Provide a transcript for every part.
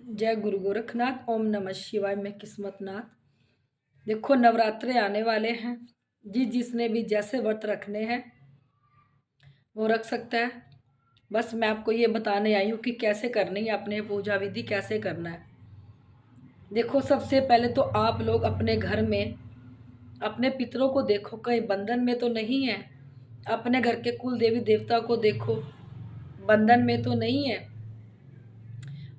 जय गुरु गोरखनाथ। ओम नमः शिवाय। मैं किस्मतनाथ। देखो, नवरात्रे आने वाले हैं। जिसने भी जैसे व्रत रखने हैं वो रख सकता है। बस मैं आपको ये बताने आई हूँ कि कैसे करनी है, अपने पूजा विधि कैसे करना है। देखो, सबसे पहले तो आप लोग अपने घर में अपने पितरों को देखो, कहीं बंधन में तो नहीं है। अपने घर के कुल देवी देवता को देखो, बंधन में तो नहीं है।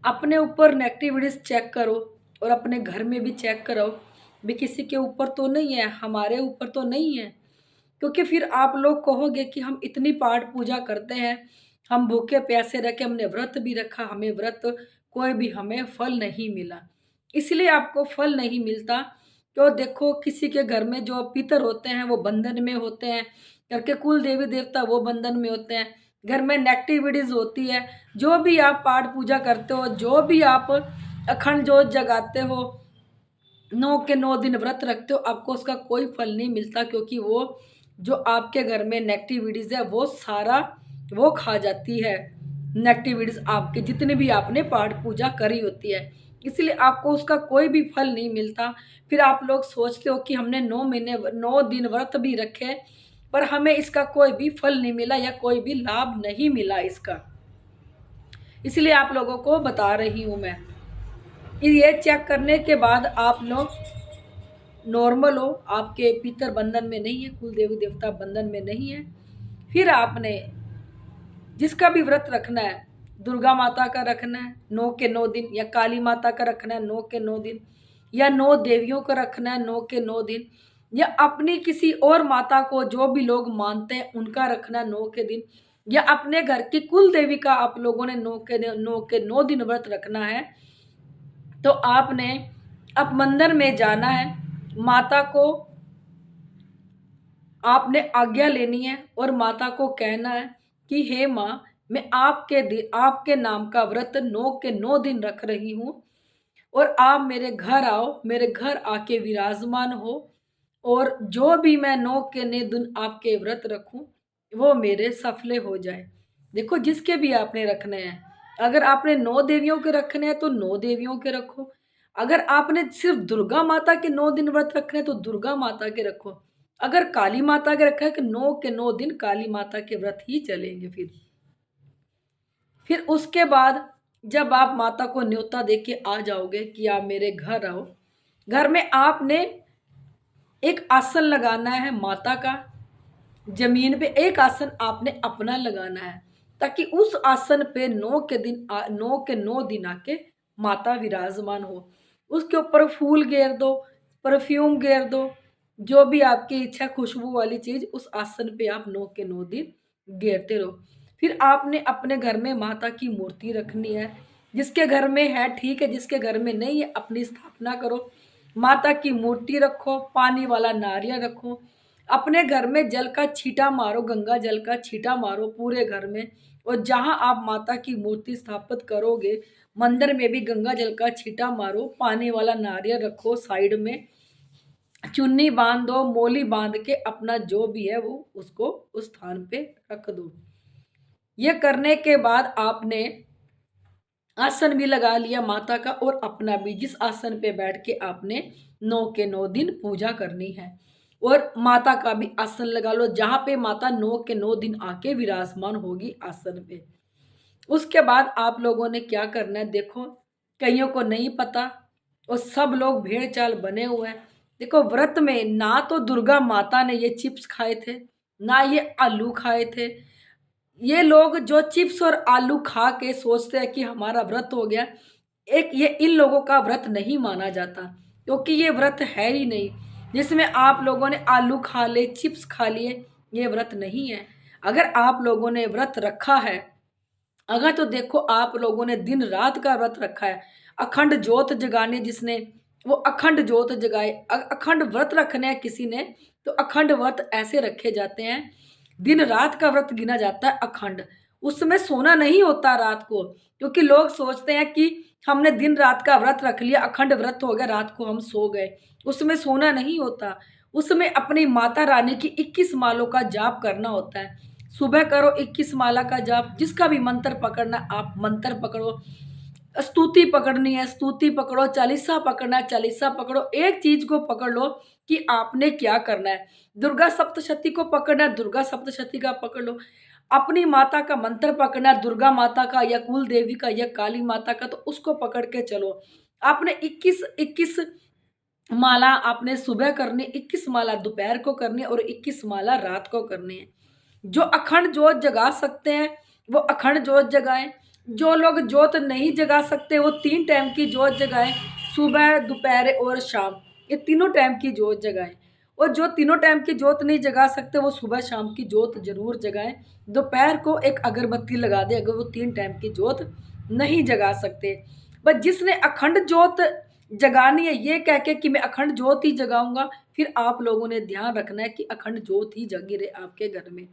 अपने ऊपर नेगेटिविटीज चेक करो और अपने घर में भी चेक करो भी किसी के ऊपर तो नहीं है, हमारे ऊपर तो नहीं है। क्योंकि फिर आप लोग कहोगे कि हम इतनी पाठ पूजा करते हैं, हम भूखे प्यासे रखे, हमने व्रत भी रखा, हमें व्रत कोई भी हमें फल नहीं मिला। इसलिए आपको फल नहीं मिलता। तो देखो, किसी के घर में जो पितर होते हैं वो बंधन में होते हैं, घर के कुल देवी देवता वो बंधन में होते हैं, घर में नेगेटिविटीज होती है। जो भी आप पाठ पूजा करते हो, जो भी आप अखंड जोत जगाते हो, 9 के 9 दिन व्रत रखते हो, आपको उसका कोई फल नहीं मिलता। क्योंकि वो जो आपके घर में नेगेटिविटीज है वो सारा वो खा जाती है। नेगेटिविटीज आपके जितने भी आपने पाठ पूजा करी होती है, इसलिए आपको उसका कोई भी फल नहीं मिलता। फिर आप लोग सोचते हो कि हमने 9 दिन व्रत भी रखे पर हमें इसका कोई भी फल नहीं मिला या कोई भी लाभ नहीं मिला इसका। इसलिए आप लोगों को बता रही हूँ मैं। ये चेक करने के बाद आप लोग नॉर्मल हो, आपके पितर बंधन में नहीं है, कुल देवी देवता बंधन में नहीं है। फिर आपने जिसका भी व्रत रखना है, दुर्गा माता का रखना है 9 के 9 दिन, या काली माता का रखना है 9 के 9 दिन, या 9 देवियों का रखना है 9 के 9 दिन, या अपनी किसी और माता को जो भी लोग मानते हैं उनका रखना है 9 के दिन, या अपने घर की कुल देवी का आप लोगों ने 9 के 9 दिन व्रत रखना है। तो आपने अब मंदिर में जाना है, माता को आपने आज्ञा लेनी है और माता को कहना है कि हे माँ, मैं आपके नाम का व्रत 9 के 9 दिन रख रही हूँ और आप मेरे घर आओ, मेरे घर आके विराजमान हो, और जो भी मैं 9 के 9 दिन आपके व्रत रखूं वो मेरे सफले हो जाए। देखो, जिसके भी आपने रखने हैं, अगर आपने 9 देवियों के रखने हैं तो 9 देवियों के रखो। अगर आपने सिर्फ दुर्गा माता के 9 दिन व्रत रखने हैं तो दुर्गा माता के रखो। अगर काली माता के रखा है कि 9 के 9 दिन काली माता के व्रत ही चलेंगे। फिर उसके बाद जब आप माता को न्योता दे के आ जाओगे कि आप मेरे घर आओ, घर में आपने एक आसन लगाना है माता का, जमीन पे एक आसन आपने अपना लगाना है, ताकि उस आसन पे 9 के 9 दिन आके माता विराजमान हो। उसके ऊपर फूल घेर दो, परफ्यूम घेर दो, जो भी आपकी इच्छा, खुशबू वाली चीज उस आसन पे आप 9 के 9 दिन घेरते रहो। फिर आपने अपने घर में माता की मूर्ति रखनी है। जिसके घर में है ठीक है, जिसके घर में नहीं है अपनी स्थापना करो, माता की मूर्ति रखो, पानी वाला नारियल रखो, अपने घर में जल का छींटा मारो, गंगा जल का छींटा मारो पूरे घर में। और जहां आप माता की मूर्ति स्थापित करोगे, मंदिर में भी गंगा जल का छींटा मारो, पानी वाला नारियल रखो, साइड में चुन्नी बांध दो, मोली बांध के अपना जो भी है वो उसको उस स्थान पे रख दो। ये करने के बाद आपने आसन भी लगा लिया माता का, और अपना भी, जिस आसन पे बैठ के आपने 9 के 9 दिन पूजा करनी है। और माता का भी आसन लगा लो जहां पे माता 9 के 9 दिन आके विराजमान होगी आसन पे। उसके बाद आप लोगों ने क्या करना है, देखो, कईयों को नहीं पता और सब लोग भेड़ चाल बने हुए हैं। देखो, व्रत में ना तो दुर्गा माता ने ये चिप्स खाए थे, ना ये आलू खाए थे। ये लोग जो चिप्स और आलू खा के सोचते हैं कि हमारा व्रत हो गया, एक ये इन लोगों का व्रत नहीं माना जाता। क्योंकि ये व्रत है ही नहीं जिसमें आप लोगों ने आलू खा ले, चिप्स खा लिए, ये व्रत नहीं है। अगर आप लोगों ने व्रत रखा है, अगर तो देखो आप लोगों ने दिन रात का व्रत रखा है, अखंड जोत जगाने, जिसने वो अखंड जोत जगाए, अखंड व्रत रखने हैं किसी ने, तो अखंड व्रत ऐसे रखे जाते हैं, दिन रात का व्रत गिना जाता है अखंड। उसमें सोना नहीं होता रात को। क्योंकि लोग सोचते हैं कि हमने दिन रात का व्रत रख लिया, अखंड व्रत हो गया, रात को हम सो गए। उसमें सोना नहीं होता। उसमें अपनी माता रानी की 21 मालों का जाप करना होता है। सुबह करो 21 माला का जाप, जिसका भी मंत्र पकड़ना आप मंत्र पकड़ो, स्तुति पकड़नी है, स्तुति पकड़ो, चालीसा पकड़ना है, चालीसा पकड़ो। एक चीज को पकड़ लो कि आपने क्या करना है। दुर्गा सप्तशती को पकड़ना है, दुर्गा सप्तशती का पकड़ लो। अपनी माता का मंत्र पकड़ना है, दुर्गा माता का या कुल देवी का या काली माता का, तो उसको पकड़ के चलो। आपने 21 माला आपने सुबह करनी, 21 माला दोपहर को करनी और 21 माला रात को करनी है। जो अखंड जोत जगा सकते हैं वो अखंड जोत जगाएं। जो लोग जोत नहीं जगा सकते वो 3 टाइम की जोत जगाएं, सुबह दोपहर और शाम। ये तीनों टाइम की जोत जगाएं। और जो तीनों टाइम की जोत नहीं जगा सकते वो सुबह शाम की जोत जरूर जगाएं। दोपहर को एक अगरबत्ती लगा दे अगर वो 3 टाइम की जोत नहीं जगा सकते। बस जिसने अखंड जोत जगानी है ये कह के कि मैं अखंड ज्योत ही जगाऊंगा, फिर आप लोगों ने ध्यान रखना है कि अखंड ज्योत ही जगी रहे आपके घर में।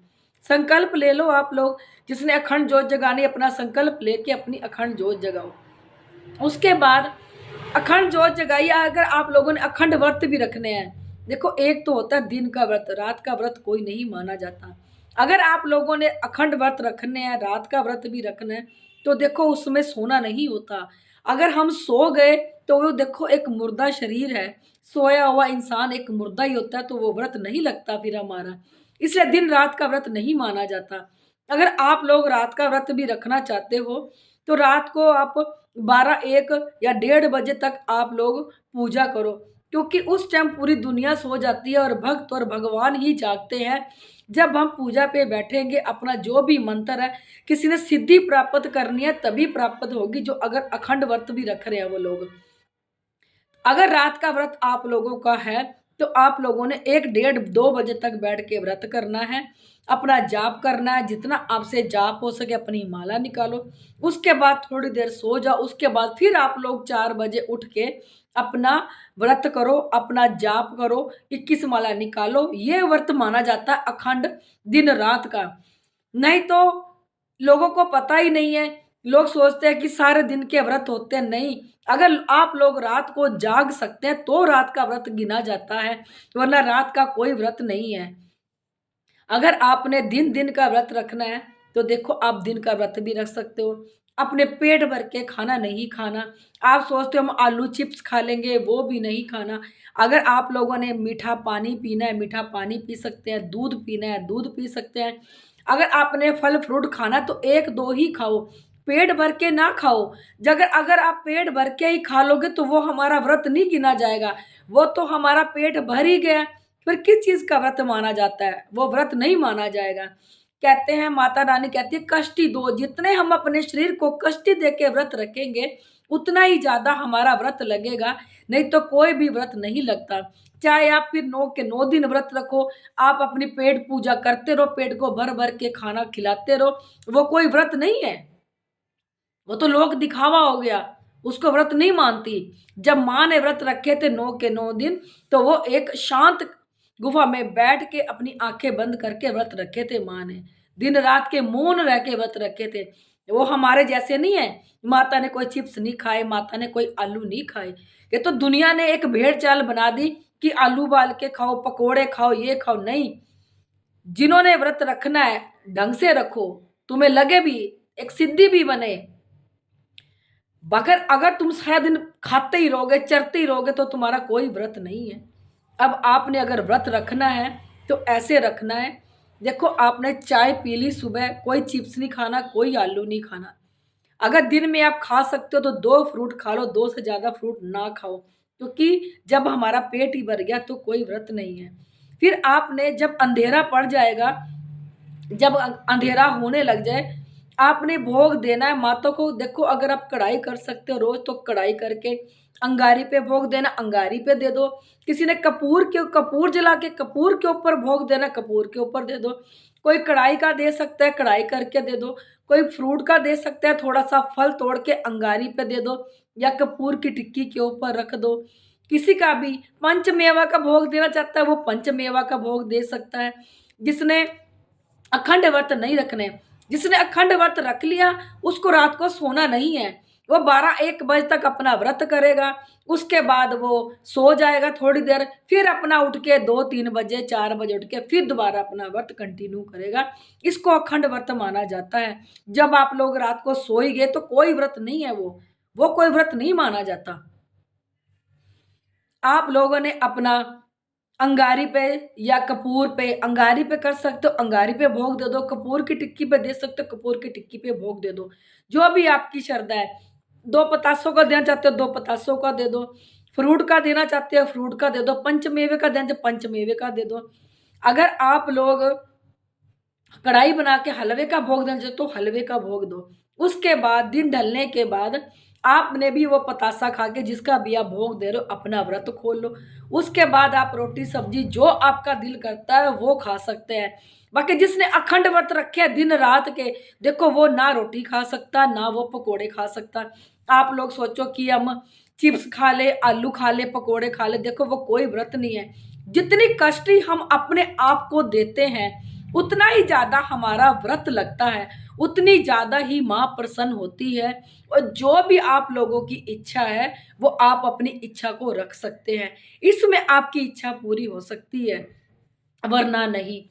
संकल्प ले लो आप लोग, जिसने अखंड ज्योत जगानी अपना संकल्प लेके अपनी अखंड ज्योत जगाओ। उसके बाद अखंड ज्योत जगाइए। अगर आप लोगों ने अखंड व्रत भी रखने हैं, देखो एक तो होता है दिन का व्रत, रात का व्रत कोई नहीं माना जाता। अगर आप लोगों ने अखंड व्रत रखने हैं, रात का व्रत भी रखना है, तो देखो उसमें सोना नहीं होता। अगर हम सो गए तो वो देखो एक मुर्दा शरीर है, सोया हुआ इंसान एक मुर्दा ही होता है, तो वो व्रत नहीं लगता फिर हमारा। इसलिए दिन रात का व्रत नहीं माना जाता। अगर आप लोग रात का व्रत भी रखना चाहते हो तो रात को आप 12-1 या 1:30 बजे तक आप लोग पूजा करो, क्योंकि उस टाइम पूरी दुनिया सो जाती है और भक्त और भगवान ही जागते हैं। जब हम पूजा पे बैठेंगे, अपना जो भी मंत्र है, किसी ने सिद्धि प्राप्त करनी है तभी प्राप्त होगी, जो अगर अखंड व्रत भी रख रहे हैं वो लोग। अगर रात का व्रत आप लोगों का है तो आप लोगों ने 1, 1:30, 2 बजे तक बैठ के व्रत करना है, अपना जाप करना है, जितना आपसे जाप हो सके अपनी माला निकालो। उसके बाद थोड़ी देर सो जाओ, उसके बाद फिर आप लोग 4 बजे उठ के अपना व्रत करो, अपना जाप करो, 21 माला निकालो। ये व्रत माना जाता है अखंड दिन रात का। नहीं तो लोगों को पता ही नहीं है, लोग सोचते हैं कि सारे दिन के व्रत होते हैं। नहीं, अगर आप लोग रात को जाग सकते हैं तो रात का व्रत गिना जाता है, वरना रात का कोई व्रत नहीं है। अगर आपने दिन दिन का व्रत रखना है तो देखो आप दिन का व्रत भी रख सकते हो। अपने पेट भर के खाना नहीं खाना। आप सोचते हो हम आलू चिप्स खा लेंगे, वो भी नहीं खाना। अगर आप लोगों ने मीठा पानी पीना है, मीठा पानी पी सकते हैं, दूध पीना है, दूध पी सकते हैं। अगर आपने फल फ्रूट खाना तो 1-2 ही खाओ, पेट भर के ना खाओ। जगह अगर आप पेट भर के ही खा लोगे तो वो हमारा व्रत नहीं गिना जाएगा, वो तो हमारा पेट भर ही गया। फिर किस चीज का व्रत माना जाता है, वो व्रत नहीं माना जाएगा। कहते हैं, माता रानी कहती है कष्ट ही दो। जितने हम अपने शरीर को कष्ट दे के व्रत रखेंगे उतना ही ज्यादा हमारा व्रत लगेगा, नहीं तो कोई भी व्रत नहीं लगता। चाहे आप फिर 9 के 9 दिन व्रत रखो, आप अपनी पेट पूजा करते रहो, पेट को भर भर के खाना खिलाते रहो, वो कोई व्रत नहीं है, वो तो लोक दिखावा हो गया। उसको व्रत नहीं मानती। जब माँ ने व्रत रखे थे 9 के 9 दिन, तो वो एक शांत गुफा में बैठ के अपनी आंखें बंद करके व्रत रखे थे। माँ ने दिन रात के मौन रह के व्रत रखे थे। वो हमारे जैसे नहीं है, माता ने कोई चिप्स नहीं खाए, माता ने कोई आलू नहीं खाए। ये तो दुनिया ने एक भेड़ चाल बना दी कि आलू बाल के खाओ, पकोड़े खाओ, ये खाओ। नहीं, जिन्होंने व्रत रखना है ढंग से रखो, तुम्हें लगे भी, एक सिद्धि भी बने। बगर अगर तुम सारा दिन खाते ही रहोगे, चरते ही रहोगे, तो तुम्हारा कोई व्रत नहीं है। अब आपने अगर व्रत रखना है तो ऐसे रखना है। देखो आपने चाय पी ली सुबह, कोई चिप्स नहीं खाना, कोई आलू नहीं खाना। अगर दिन में आप खा सकते हो तो 2 फ्रूट खा लो, 2 से ज़्यादा फ्रूट ना खाओ, क्योंकि जब हमारा पेट ही भर गया तो कोई व्रत नहीं है। फिर आपने जब अंधेरा पड़ जाएगा, जब अंधेरा होने लग जाए, आपने भोग देना है माता को। देखो अगर आप कढ़ाई कर सकते हो रोज तो कढ़ाई करके अंगारी पे भोग देना, अंगारी पे दे दो। किसी ने कपूर जला के कपूर के ऊपर भोग देना, कपूर के ऊपर दे दो। कोई कढ़ाई का दे सकता है, कढ़ाई करके दे दो। कोई फ्रूट का दे सकता है, थोड़ा सा फल तोड़ के अंगारी पे दे दो या कपूर की टिक्की के ऊपर रख दो। किसी का भी पंचमेवा का भोग देना चाहता है वो पंचमेवा का भोग दे सकता है। जिसने अखंड व्रत नहीं रखने, जिसने अखंड व्रत रख लिया उसको रात को सोना नहीं है। वो 12-1 बजे तक अपना व्रत करेगा, उसके बाद वो सो जाएगा थोड़ी देर, फिर अपना उठ के 2-3 बजे 4 बजे उठ के फिर दोबारा अपना व्रत कंटिन्यू करेगा। इसको अखंड व्रत माना जाता है। जब आप लोग रात को सो ही गए तो कोई व्रत नहीं है, वो कोई व्रत नहीं माना जाता। आप लोगों ने अपना अंगारी पे या कपूर पे, अंगारी पे कर सकते हो अंगारी पे भोग दे दो, कपूर की टिक्की पे दे सकते हो कपूर की टिक्की पे भोग दे दो, जो भी आपकी श्रद्धा है। दो पतासों का देना चाहते हो दो पतासों का दे दो, फ्रूट का देना चाहते हो फ्रूट का दे दो, पंचमेवे का देना चाहते हो पंचमेवे का दे दो। अगर आप लोग कढ़ाई बना के हलवे का भोग देना चाहते हो तो हलवे का भोग दो। उसके बाद दिन ढलने के बाद आपने भी वो पतासा खा के जिसका भी आप भोग दे रहे हो अपना व्रत खोल लो। उसके बाद आप रोटी सब्जी जो आपका दिल करता है वो खा सकते हैं। बाकी जिसने अखंड व्रत रखे हैं दिन रात के, देखो वो ना रोटी खा सकता ना वो पकोड़े खा सकता। आप लोग सोचो कि हम चिप्स खा ले आलू खा ले पकोड़े खा ले, देखो वो कोई व्रत नहीं है। जितनी कष्टी हम अपने आप को देते हैं उतना ही ज्यादा हमारा व्रत लगता है, उतनी ज्यादा ही माँ प्रसन्न होती है। और जो भी आप लोगों की इच्छा है वो आप अपनी इच्छा को रख सकते हैं, इसमें आपकी इच्छा पूरी हो सकती है वरना नहीं।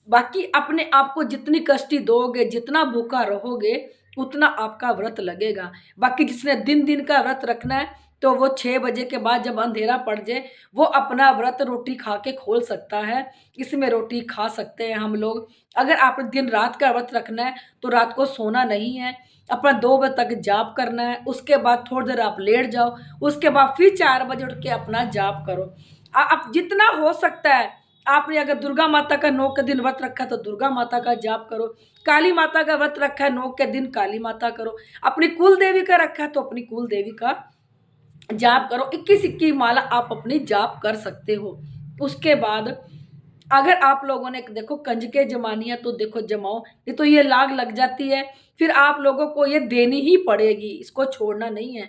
बाकी अपने आप को जितनी कष्टी दोगे जितना भूखा रहोगे उतना आपका व्रत लगेगा। बाकी जिसने दिन दिन का व्रत रखना है तो वो 6 बजे के बाद जब अंधेरा पड़ जाए वो अपना व्रत रोटी खा के खोल सकता है। इसमें रोटी खा सकते हैं हम लोग। अगर आपने दिन रात का व्रत रखना है तो रात को सोना नहीं है, अपना 2 बजे तक जाप करना है। उसके बाद थोड़ी देर आप लेट जाओ, उसके बाद फिर 4 बजे उठ के अपना जाप करो। आप जितना हो सकता है, आपने अगर दुर्गा माता का 9 के दिन व्रत रखा है तो दुर्गा माता का जाप करो, काली माता का व्रत रखा है 9 के दिन काली माता करो, अपनी कुल देवी का रखा है तो अपनी कुल देवी का जाप करो। 21 माला आप अपनी जाप कर सकते हो। उसके बाद अगर आप लोगों ने देखो कंजके जमानी है तो देखो जमाओ, नहीं तो ये लाग लग जाती है, फिर आप लोगों को ये देनी ही पड़ेगी, इसको छोड़ना नहीं है।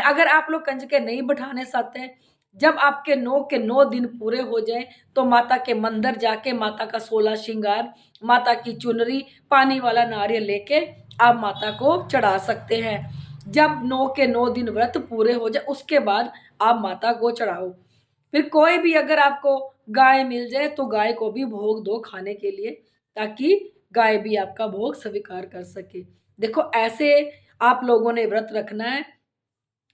अगर आप लोग कंजके नहीं बैठाने चाहते हैं, जब आपके 9 के 9 दिन पूरे हो जाए तो माता के मंदिर जाके माता का 16 श्रृंगार, माता की चुनरी, पानी वाला नारियल लेके आप माता को चढ़ा सकते हैं। जब 9 के 9 दिन व्रत पूरे हो जाए उसके बाद आप माता को चढ़ाओ। फिर कोई भी अगर आपको गाय मिल जाए तो गाय को भी भोग दो खाने के लिए, ताकि गाय भी आपका भोग स्वीकार कर सके। देखो ऐसे आप लोगों ने व्रत रखना है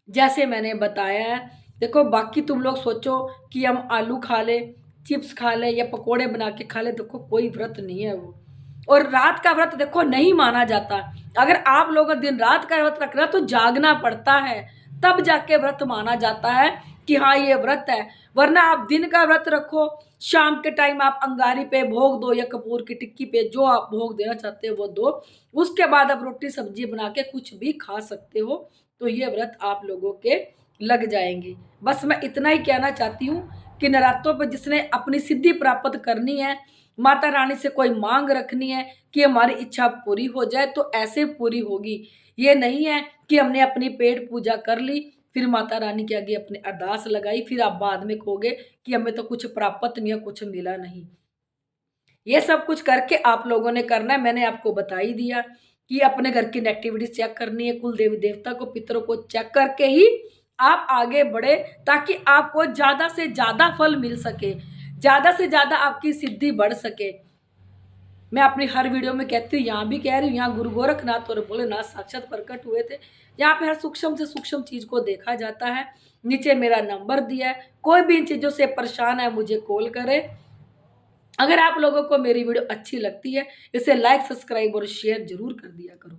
जैसे मैंने बताया है। देखो बाकी तुम लोग सोचो कि हम आलू खा ले, चिप्स खा ले या पकोड़े बना के खा ले, देखो कोई व्रत नहीं है वो। और रात का व्रत देखो नहीं माना जाता। अगर आप लोग दिन रात का व्रत रखना तो जागना पड़ता है, तब जाके व्रत माना जाता है कि हाँ ये व्रत है। वरना आप दिन का व्रत रखो, शाम के टाइम आप अंगारी पे भोग दो या कपूर की टिक्की पे जो आप भोग देना चाहते हो वो दो। उसके बाद आप रोटी सब्जी बना के कुछ भी खा सकते हो, तो ये व्रत आप लोगों के लग जाएंगे। बस मैं इतना ही कहना चाहती हूँ कि नवरात्रों पर जिसने अपनी सिद्धि प्राप्त करनी है, माता रानी से कोई मांग रखनी है कि हमारी इच्छा पूरी हो जाए तो ऐसे पूरी होगी। ये नहीं है कि हमने अपनी पेट पूजा कर ली फिर माता रानी के आगे अपनी अरदास लगाई फिर आप बाद में कहोगे कि हमें तो कुछ प्राप्त नहीं है, कुछ मिला नहीं। ये सब कुछ करके आप लोगों ने करना है। मैंने आपको बता ही दिया कि अपने घर की नेगेटिविटी चेक करनी है, कुल देवी देवता को पितरों को चेक करके ही आप आगे बढ़े, ताकि आपको ज्यादा से ज्यादा फल मिल सके, ज्यादा से ज्यादा आपकी सिद्धि बढ़ सके। मैं अपनी हर वीडियो में कहती हूँ, यहाँ भी कह रही हूँ, यहाँ गुरु गोरखनाथ और भोलेनाथ साक्षात प्रकट हुए थे। यहाँ पे हर सूक्ष्म से सूक्ष्म चीज को देखा जाता है। नीचे मेरा नंबर दिया है, कोई भी इन चीजों से परेशान है मुझे कॉल करे। अगर आप लोगों को मेरी वीडियो अच्छी लगती है इसे लाइक सब्सक्राइब और शेयर जरूर कर दिया करो।